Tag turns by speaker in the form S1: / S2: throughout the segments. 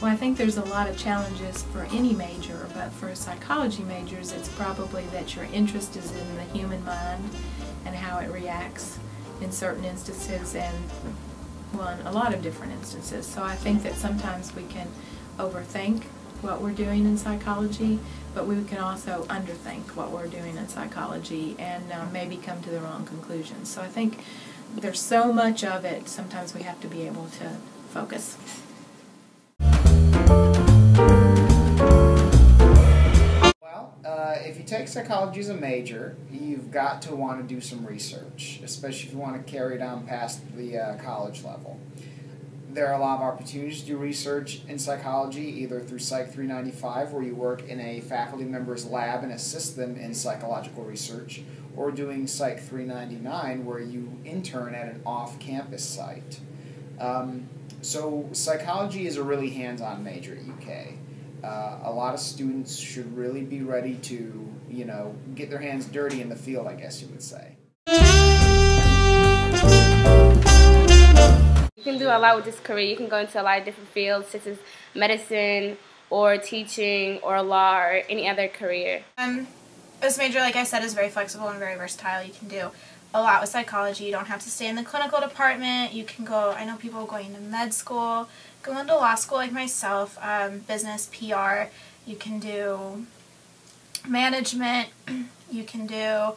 S1: Well, I think there's a lot of challenges for any major, but for psychology majors, it's probably that your interest is in the human mind and how it reacts in certain instances and, well, in a lot of different instances. So I think that sometimes we can overthink what we're doing in psychology, but we can also underthink what we're doing in psychology and maybe come to the wrong conclusions. So I think there's so much of it, sometimes we have to be able to focus.
S2: If you take psychology as a major, you've got to want to do some research, especially if you want to carry it on past the college level. There are a lot of opportunities to do research in psychology, either through Psych 395, where you work in a faculty member's lab and assist them in psychological research, or doing Psych 399, where you intern at an off-campus site. So psychology is a really hands-on major at UK. A lot of students should really be ready to, get their hands dirty in the field, I guess you would say.
S3: You can do a lot with this career. You can go into a lot of different fields, such as medicine, or teaching, or law, or any other career.
S4: This major, like I said, is very flexible and very versatile. You can do a lot with psychology. You don't have to stay in the clinical department. You can go, I know people going to med school, go into law school like myself, business, PR. You can do management. You can do,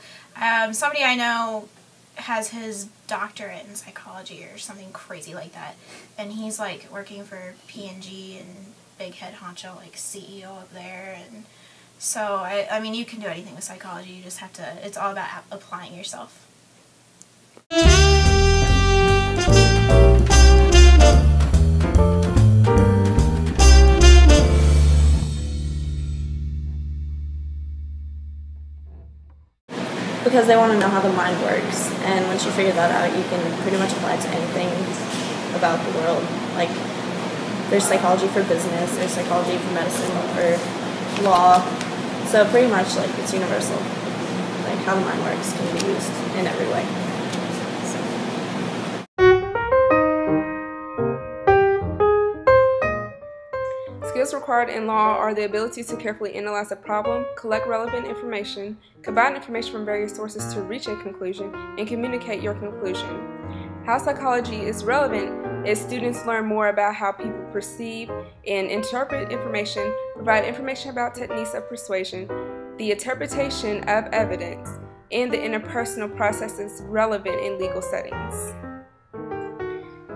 S4: somebody I know has his doctorate in psychology or something crazy like that. And he's like working for P&G and big head honcho, like CEO up there. And so, I mean, you can do anything with psychology. You just have to, it's all about applying yourself.
S5: Because they want to know how the mind works, and once you figure that out, you can pretty much apply it to anything about the world. Like, there's psychology for business, there's psychology for medicine, for law, so pretty much, like, it's universal. Like, how the mind works can be used in every way.
S6: Skills required in law are the ability to carefully analyze a problem, collect relevant information, combine information from various sources to reach a conclusion, and communicate your conclusion. How psychology is relevant is students learn more about how people perceive and interpret information, provide information about techniques of persuasion, the interpretation of evidence, and the interpersonal processes relevant in legal settings.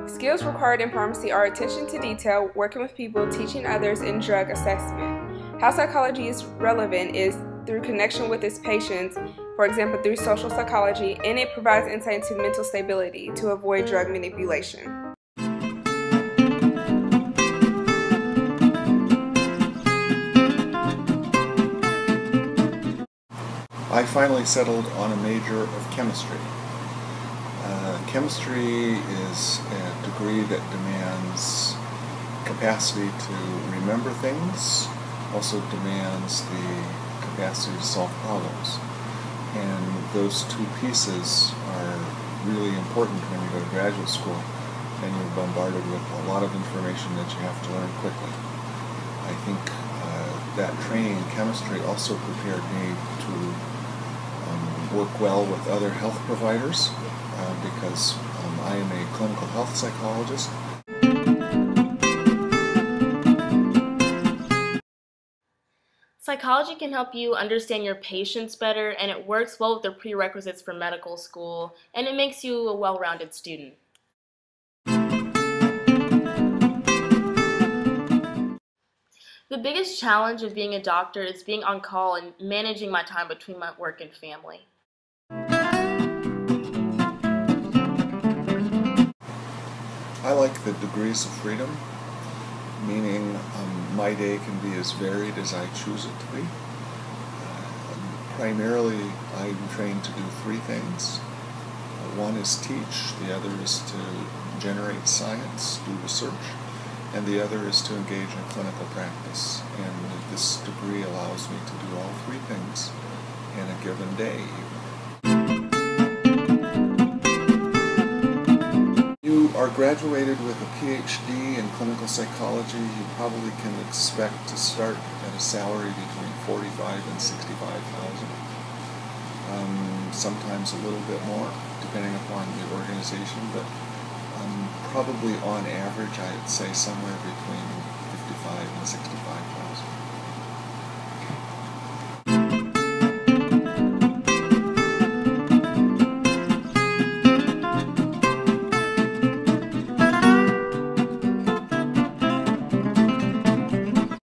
S6: Skills required in pharmacy are attention to detail, working with people, teaching others, and drug assessment. How psychology is relevant is through connection with its patients, for example through social psychology, and it provides insight into mental stability to avoid drug manipulation.
S7: I finally settled on a major of chemistry. Chemistry is a degree that demands capacity to remember things, also demands the capacity to solve problems. And those two pieces are really important when you go to graduate school and you're bombarded with a lot of information that you have to learn quickly. I think that training in chemistry also prepared me to work well with other health providers. Because I am a clinical health psychologist.
S3: Psychology can help you understand your patients better, and it works well with the prerequisites for medical school, and it makes you a well-rounded student. The biggest challenge of being a doctor is being on call and managing my time between my work and family.
S7: I like the degrees of freedom, meaning my day can be as varied as I choose it to be. Primarily, I'm trained to do three things. One is teach, the other is to generate science, do research, and the other is to engage in clinical practice. And this degree allows me to do all three things in a given day. You are graduated with a PhD in clinical psychology, you probably can expect to start at a salary between $45,000 and $65,000. Sometimes a little bit more, depending upon the organization, but probably on average, I'd say somewhere between $55,000 and $65,000.